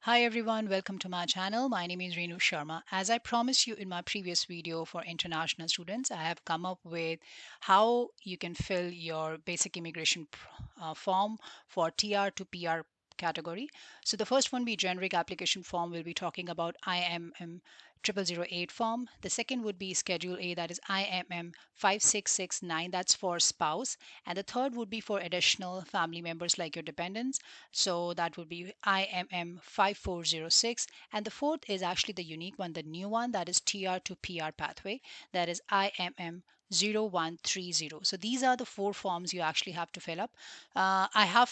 Hi everyone, welcome to my channel. My name is Renu Sharma. As I promised you in my previous video for international students, I have come up with how you can fill your basic immigration form for TR to PR category. So the first one be generic application form. We'll be talking about IMM0008 form. The second would be Schedule A, that is IMM5669, that's for spouse. And the third would be for additional family members like your dependents. So that would be IMM5406. And the fourth is actually the unique one, the new one, that is TR to PR pathway, that is IMM0130. So these are the four forms you actually have to fill up. I have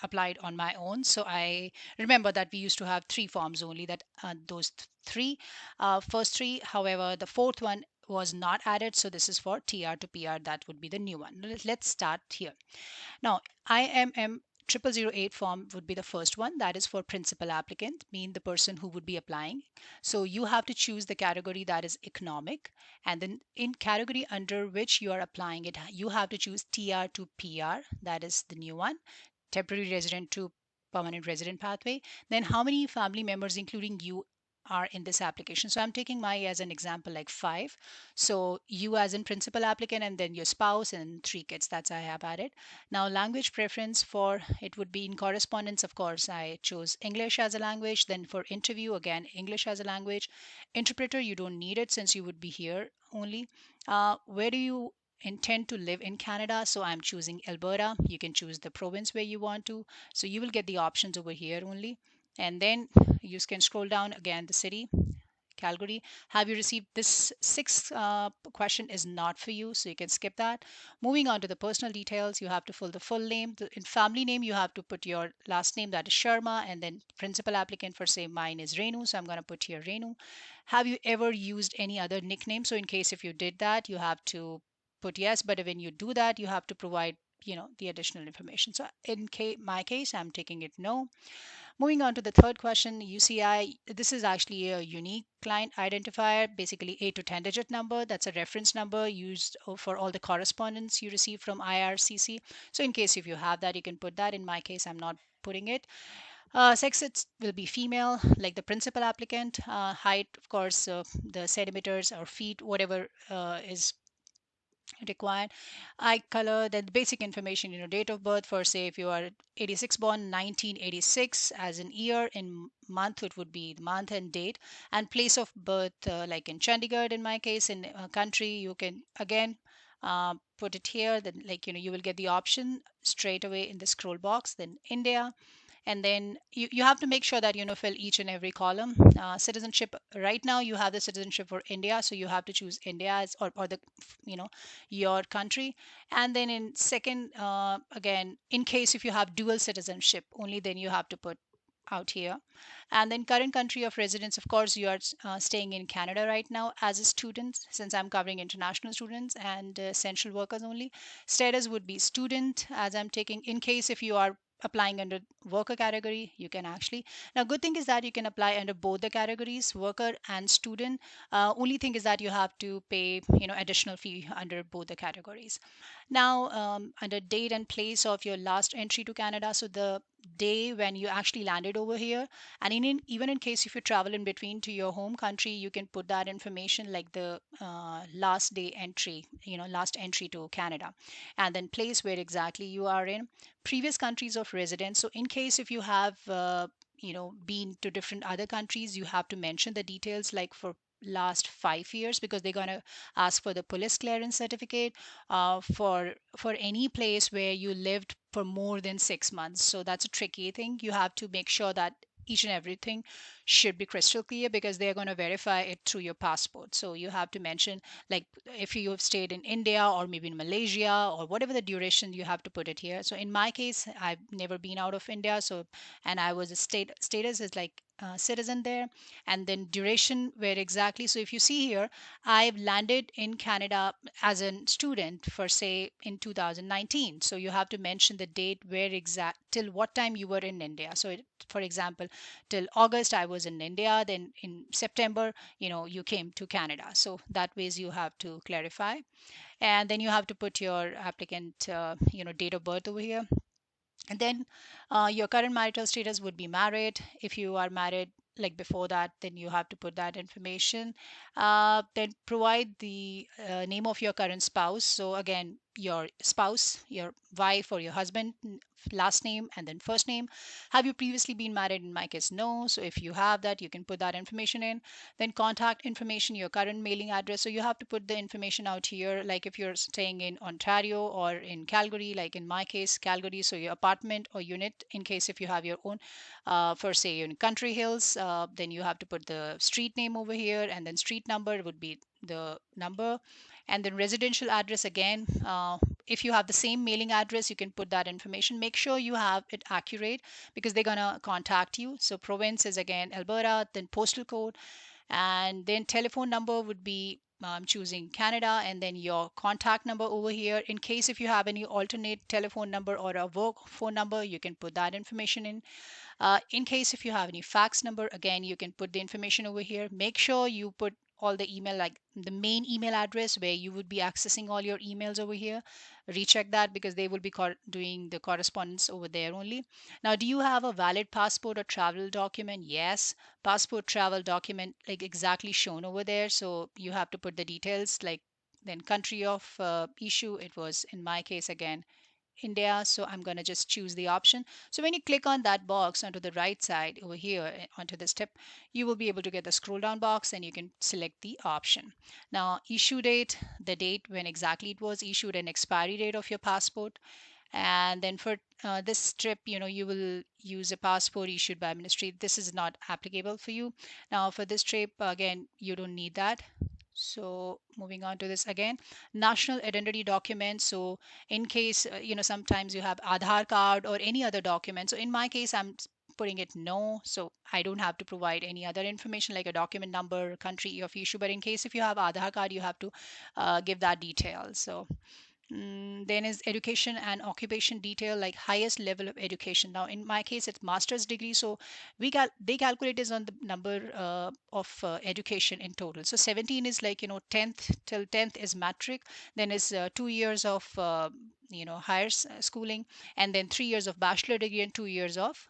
applied on my own. So I remember that we used to have three forms only, that those three, first three. However, the fourth one was not added. So this is for TR to PR. That would be the new one. Let's start here. Now, IMM 0008 form would be the first one, that is for principal applicant, mean the person who would be applying. So you have to choose the category that is economic, and then in category under which you are applying it, you have to choose TR to PR, that is the new one, temporary resident to permanent resident pathway. Then how many family members including you are in this application. So I'm taking my as an example, like five. So you as in principal applicant, and then your spouse and three kids. That's I have added. Now language preference for it would be in correspondence. Of course, I chose English as a language. Then for interview, again, English as a language. Interpreter, you don't need it since you would be here only. Where do you intend to live in Canada? So I'm choosing Alberta. You can choose the province where you want to. So you will get the options over here only. And then you can scroll down again, the city, Calgary. Have you received this sixth question is not for you, so you can skip that. Moving on to the personal details, you have to fill the full name. In family name, you have to put your last name, that is Sharma, and then principal applicant, for say mine is Renu, so I'm going to put here Renu. Have you ever used any other nickname? So in case if you did that, you have to put yes, but when you do that, you have to provide the additional information. So in my case, I'm taking it no. Moving on to the third question, UCI, this is actually a unique client identifier, basically 8 to 10 digit number. That's a reference number used for all the correspondence you receive from IRCC. So in case if you have that, you can put that. In my case, I'm not putting it. Sex, it will be female, like the principal applicant. Height, of course, the centimeters or feet, whatever is required. Eye color, then the basic information, date of birth for, say, if you are 86 born, 1986 as in year, in month it would be the month and date, and place of birth, like in Chandigarh in my case. In country, you can again put it here. Then, like, you will get the option straight away in the scroll box. Then India, and then you have to make sure that fill each and every column. Citizenship, right now you have the citizenship for India, so you have to choose India as, or the you know your country. And then in second, again, in case if you have dual citizenship only, then you have to put out here. And then current country of residence, of course you are staying in Canada right now as a student, since I'm covering international students and essential workers only. Status would be student, as I'm taking. In case if you are applying under worker category, you can actually. Now good thing is that you can apply under both the categories, worker and student. Only thing is that you have to pay additional fee under both the categories. Now, under date and place of your last entry to Canada, so the day when you actually landed over here, and even in case if you travel in between to your home country, you can put that information, like the last day entry, last entry to Canada, and then place where exactly you are in. Previous countries of residence. So in case if you have been to different other countries, you have to mention the details, like for last 5 years, because they're going to ask for the police clearance certificate, for any place where you lived for more than 6 months. So that's a tricky thing. You have to make sure that each and everything should be crystal clear, because they're going to verify it through your passport. So you have to mention, like, if you have stayed in India or maybe in Malaysia or whatever the duration, you have to put it here. So in my case, I've never been out of India, so, and I was a status is like citizen there. And then duration, where exactly. So if you see here, I've landed in Canada as a student for, say, in 2019. So you have to mention the date, where exact, till what time you were in India. So for example, till August I was in India, then in September, you came to Canada. So that ways you have to clarify. And then you have to put your applicant date of birth over here. And then your current marital status would be married. If you are married like before that, then you have to put that information. Then provide the name of your current spouse. So again, your spouse, your wife or your husband, last name and then first name. Have you previously been married? In my case, no. So if you have that, you can put that information in. Then contact information, your current mailing address. So you have to put the information out here, like if you're staying in Ontario or in Calgary, like in my case, Calgary. So your apartment or unit, in case if you have your own, for say in Country Hills, then you have to put the street name over here, and then street number would be the number, and then residential address again. If you have the same mailing address, you can put that information. Make sure you have it accurate because they're gonna contact you. So province is again Alberta, then postal code, and then telephone number would be choosing Canada, and then your contact number over here. In case if you have any alternate telephone number or a work phone number, you can put that information in. In case if you have any fax number, again, you can put the information over here. Make sure you put all the email, like the main email address where you would be accessing all your emails over here. Recheck that because they will be doing the correspondence over there only. Now, do you have a valid passport or travel document? Yes, passport travel document, like exactly shown over there. So you have to put the details, like then country of issue. It was in my case again India. So I'm going to just choose the option. So when you click on that box onto the right side over here onto this tip, you will be able to get the scroll down box and you can select the option. Now, issue date, the date when exactly it was issued, and expiry date of your passport. And then for this trip, you will use a passport issued by ministry. This is not applicable for you. Now for this trip, again, you don't need that. So moving on to this again, national identity document. So in case, sometimes you have Aadhaar card or any other document. So in my case, I'm putting it no. So I don't have to provide any other information like a document number, country of issue. But in case if you have Aadhaar card, you have to give that detail. So then is education and occupation detail, like highest level of education. Now in my case it's master's degree, so they calculate is on the number of education in total. So 17 is like 10th till 10th is matric, then is 2 years of higher schooling, and then 3 years of bachelor degree and 2 years of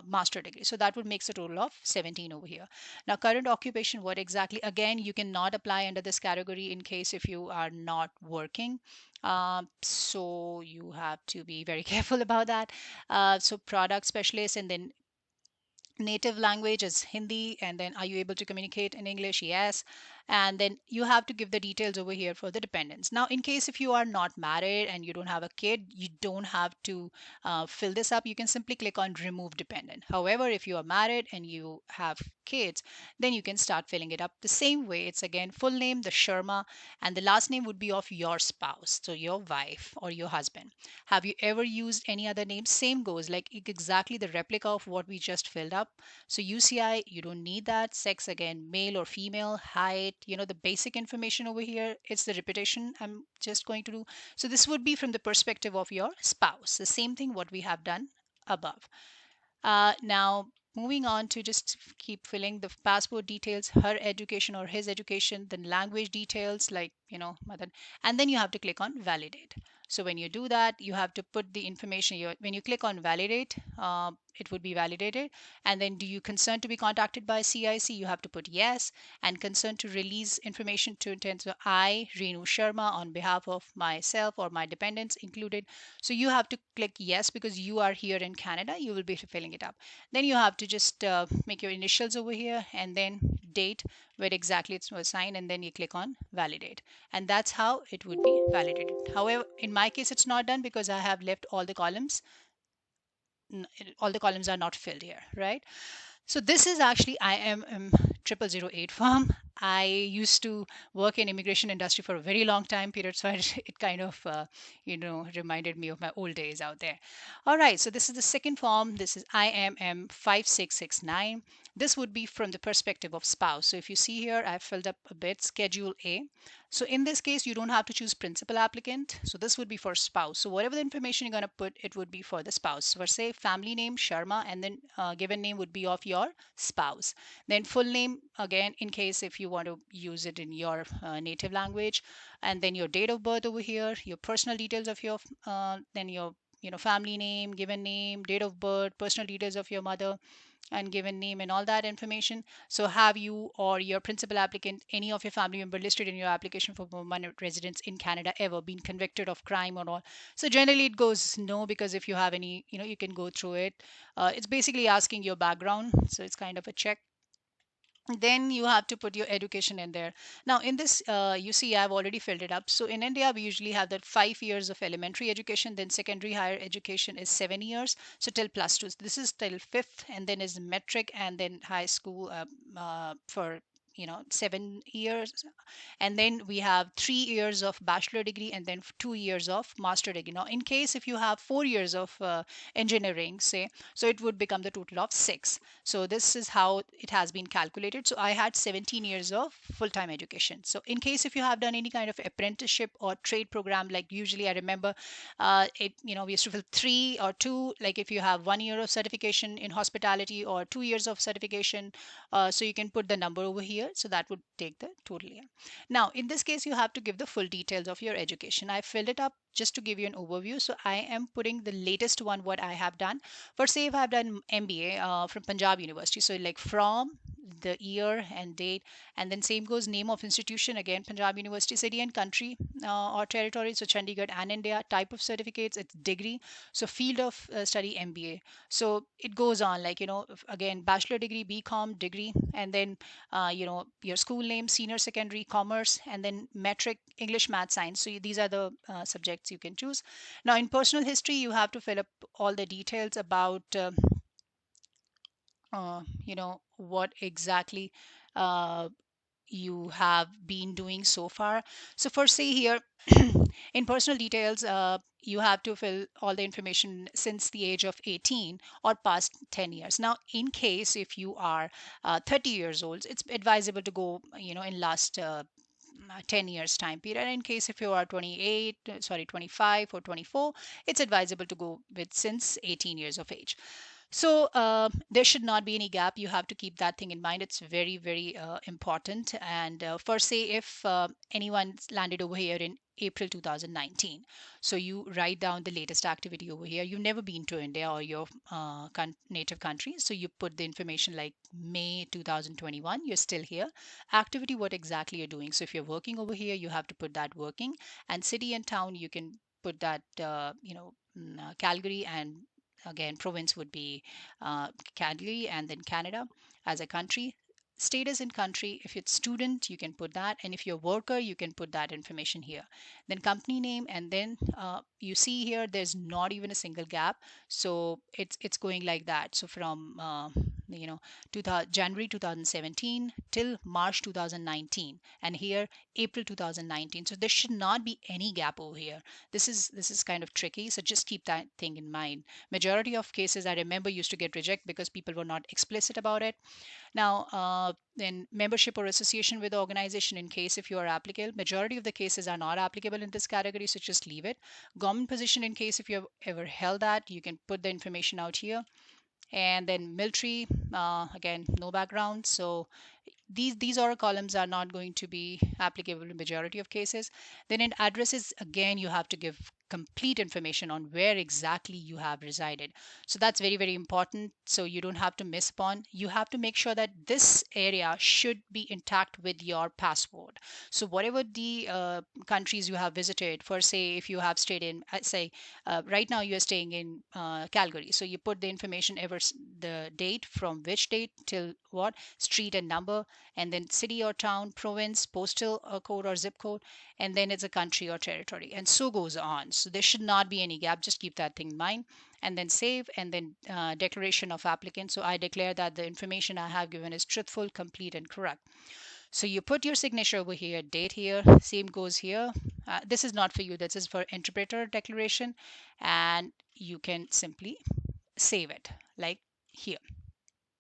master degree. So that would makes a total of 17 over here. Now current occupation, what exactly? Again, you cannot apply under this category in case if you are not working, so you have to be very careful about that. So product specialist, and then native language is Hindi, and then are you able to communicate in English? Yes. And then you have to give the details over here for the dependents. Now in case if you are not married and you don't have a kid, you don't have to fill this up. You can simply click on remove dependent. However, if you are married and you have kids, then you can start filling it up the same way. It's again full name, the Sharma, and the last name would be of your spouse, so your wife or your husband. Have you ever used any other name? Same goes, like exactly the replica of what we just filled up. So UCI, you don't need that. Sex, again, male or female. Height, the basic information over here. It's the repetition I'm just going to do. So this would be from the perspective of your spouse. The same thing what we have done above. Now, moving on to just keep filling the passport details, her education or his education, then language details like, mother, and then you have to click on validate. So when you do that, you have to put the information. When you click on validate, it would be validated. And then do you consent to be contacted by CIC? You have to put yes, and consent to release information to intend. So I, Renu Sharma, on behalf of myself or my dependents included. So you have to click yes because you are here in Canada. You will be filling it up. Then you have to just make your initials over here and then date where exactly it was signed, and then you click on validate, and that's how it would be validated. However, in my case it's not done because I have left all the columns. All the columns are not filled here, right? So this is actually IMM0008 form. I used to work in immigration industry for a very long time period, so it kind of reminded me of my old days out there. All right, so this is the second form. This is IMM5669. This would be from the perspective of spouse. So if you see here, I filled up a bit Schedule A. So in this case, you don't have to choose principal applicant. So this would be for spouse. So whatever the information you're going to put, it would be for the spouse. For say family name Sharma, and then given name would be of your spouse. Then full name, again, in case if you want to use it in your native language, and then your date of birth over here, your personal details of your then your family name, given name, date of birth, personal details of your mother, and given name and all that information. So have you or your principal applicant, any of your family member listed in your application for permanent residence in Canada ever been convicted of crime or all? So generally it goes no, because if you have any, you can go through it. It's basically asking your background, so it's kind of a check. Then you have to put your education in there. Now in this, you see I've already filled it up. So in India we usually have that 5 years of elementary education, then secondary higher education is 7 years, so till plus two. So this is till fifth, and then is metric, and then high school for 7 years. And then we have 3 years of bachelor degree, and then 2 years of master degree. Now in case if you have 4 years of engineering, say, so it would become the total of six. So this is how it has been calculated. So I had 17 years of full-time education. So in case if you have done any kind of apprenticeship or trade program, like usually I remember we used to fill three or two, like if you have 1 year of certification in hospitality or 2 years of certification, so you can put the number over here. So that would take the total here. Now, in this case, you have to give the full details of your education. I filled it up just to give you an overview. So I am putting the latest one, what I have done. For say if I've done MBA from Punjab University, so like from the year and date, and then same goes name of institution, again Punjab University, city and country or territory, so Chandigarh and India. Type of certificates, it's degree, so field of study MBA. So it goes on, like again bachelor degree, BCom degree, and then your school name, senior secondary, commerce, and then metric, English, math, science. So these are the subjects you can choose. Now in personal history you have to fill up all the details about what exactly uh, you have been doing so far. So for say here in personal details, you have to fill all the information since the age of 18 or past 10 years. Now in case if you are 30 years old, it's advisable to go in last 10 years time period. And in case if you are 28, sorry, 25 or 24, it's advisable to go with since 18 years of age. So there should not be any gap. You have to keep that thing in mind. It's very, very important. And for say if anyone landed over here in April 2019, so you write down the latest activity over here. You've never been to India or your native country, so you put the information like May 2021. You're still here. Activity, what exactly you're doing. So if you're working over here, you have to put that working. And city and town, you can put that Calgary, and again province would be Calgary, and then Canada as a country. Status in country, if it's student you can put that, and if you're worker you can put that information here. Then company name, and then you see here there's not even a single gap, so it's going like that. So from you know January 2017 till March 2019, and here April 2019. So there should not be any gap over here. This is kind of tricky, so just keep that thing in mind. Majority of cases I remember used to get rejected because people were not explicit about it. Now then membership or association with the organization, in case if you are applicable, majority of the cases are not applicable in this category, so just leave it. Government position, in case if you have ever held that, you can put the information out here. And then military, again no background, so these are columns are not going to be applicable in majority of cases. Then in addresses, again you have to give complete information on where exactly you have resided. So that's very, very important, so you don't have to miss upon. You have to make sure that this area should be intact with your passport. So whatever the countries you have visited, for say if you have stayed in say right now you are staying in Calgary, so you put the information ever the date, from which date till what, street and number, and then city or town, province, postal code or zip code, and then it's a country or territory, and so goes on. So there should not be any gap. Just keep that thing in mind. And then save, and then declaration of applicant. So I declare that the information I have given is truthful, complete, and correct. So you put your signature over here, date here, same goes here. This is not for you, this is for interpreter declaration, and you can simply save it like here.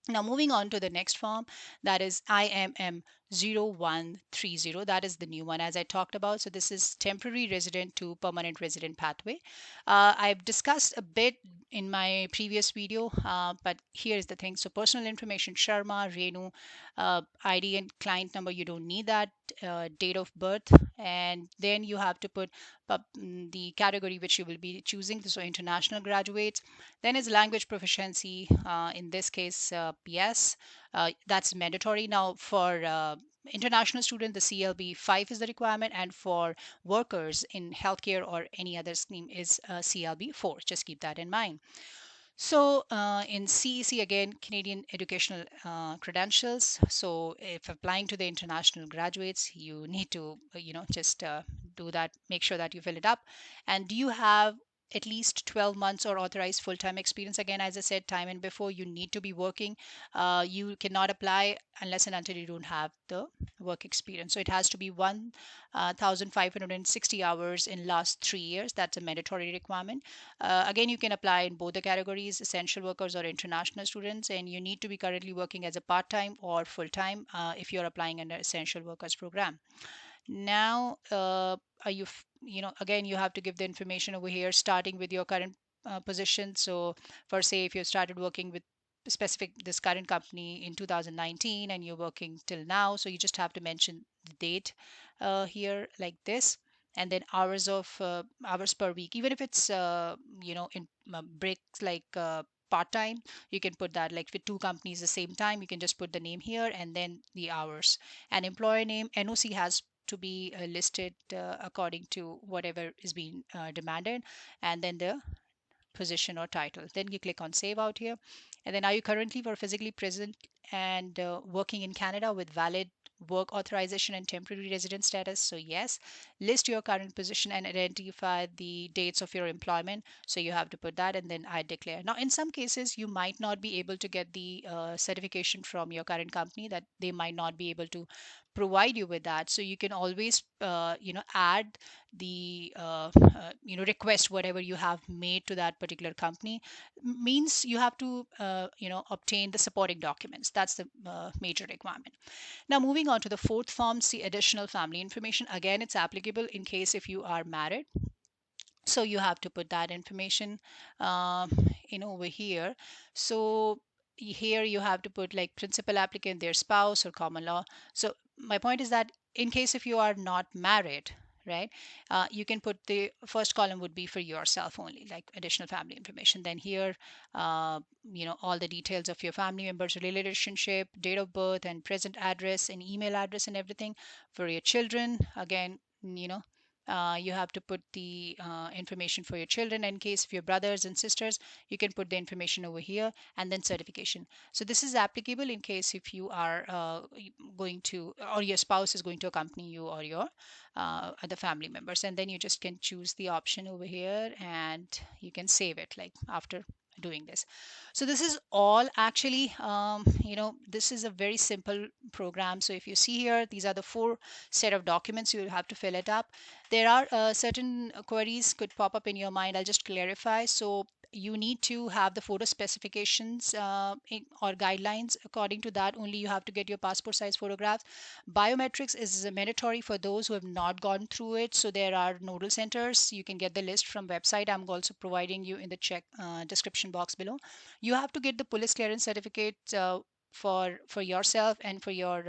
Now moving on to the next form, that is IMM0130. That is the new one as I talked about. So this is temporary resident to permanent resident pathway. I've discussed a bit in my previous video, but here is the thing. So personal information, Sharma, Renu, ID and client number, you don't need that, date of birth, and then you have to put the category which you will be choosing, so international graduates. Then is language proficiency, in this case, PS, that's mandatory. Now for international student, the CLB 5 is the requirement, and for workers in healthcare or any other scheme is CLB 4. Just keep that in mind. So in CEC, again, Canadian Educational Credentials. So if applying to the international graduates, you need to, just do that. Make sure that you fill it up. And do you have at least 12 months or authorized full-time experience? Again, as I said, time and before, you need to be working. You cannot apply unless and until you don't have the work experience. So it has to be 1,560 hours in last 3 years. That's a mandatory requirement. Again, you can apply in both the categories, essential workers or international students, and you need to be currently working as a part-time or full-time if you're applying under essential workers program. Now, are you, again, you have to give the information over here, starting with your current position. So for say, if you started working with specific this current company in 2019 and you're working till now, so you just have to mention the date here like this, and then hours per week, even if it's in breaks like part-time, you can put that. Like with two companies the same time, you can just put the name here and then the hours. And employer name, NOC has to be listed according to whatever is being demanded, and then the position or title. Then you click on save out here. And then are you currently or physically present and working in Canada with valid work authorization and temporary resident status? So yes. List your current position and identify the dates of your employment. So you have to put that, and then I declare. Now in some cases you might not be able to get the certification from your current company, that they might not be able to provide you with that. So you can always add the request whatever you have made to that particular company. Means you have to obtain the supporting documents. That's the major requirement. Now moving on to the fourth form, see additional family information. Again, it's applicable in case if you are married, so you have to put that information um, over here. So here you have to put like principal applicant, their spouse or common law. So my point is that in case if you are not married, right, you can put the first column would be for yourself only, like additional family information. Then here all the details of your family members, relationship, date of birth and present address and email address and everything. For your children, again, you have to put the information for your children. In case of your brothers and sisters, you can put the information over here, and then certification. So this is applicable in case if you are going to, or your spouse is going to accompany you, or your other family members. And then you just can choose the option over here and you can save it like after doing this. So this is all actually, this is a very simple program. So if you see here, these are the four set of documents. You will have to fill it up. There are certain queries could pop up in your mind. I'll just clarify. So you need to have the photo specifications or guidelines. According to that, only you have to get your passport size photographs. Biometrics is mandatory for those who have not gone through it. So there are nodal centers. You can get the list from website. I'm also providing you in the description box below. You have to get the police clearance certificate for yourself and for your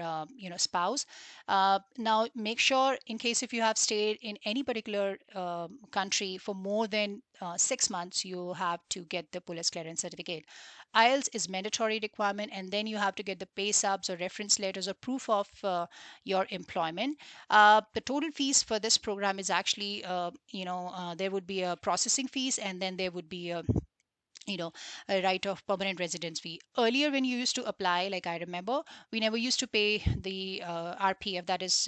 spouse. Now make sure, in case if you have stayed in any particular country for more than 6 months, you have to get the police clearance certificate. IELTS is mandatory requirement, and then you have to get the pay subs or reference letters or proof of your employment. The total fees for this program is actually there would be a processing fees, and then there would be a right of permanent residence fee. Earlier when you used to apply, like I remember, we never used to pay the RPF, that is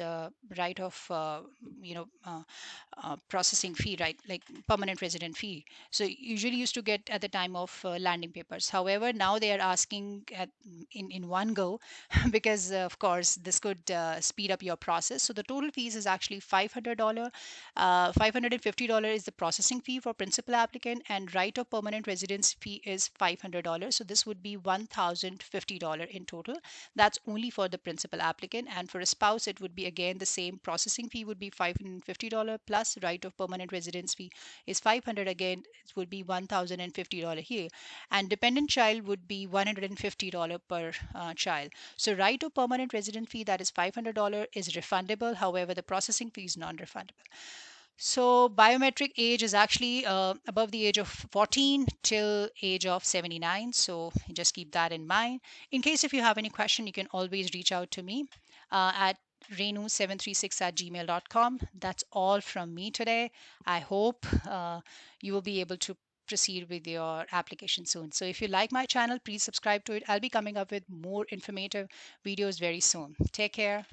right of processing fee, right, like permanent resident fee. So usually used to get at the time of landing papers. However, now they are asking in one go because of course this could speed up your process. So the total fees is actually $500. $550 is the processing fee for principal applicant, and right of permanent residence residence fee is $500. So this would be $1,050 in total. That's only for the principal applicant. And for a spouse, it would be again the same. Processing fee would be $550 plus right of permanent residence fee is 500. Again, it would be $1,050 here. And dependent child would be $150 per child. So right of permanent resident fee, that is $500, is refundable. However, the processing fee is non-refundable. So biometric age is actually above the age of 14 till age of 79. So just keep that in mind. In case if you have any question, you can always reach out to me at Renu736@gmail.com. That's all from me today. I hope you will be able to proceed with your application soon. So if you like my channel, please subscribe to it. I'll be coming up with more informative videos very soon. Take care.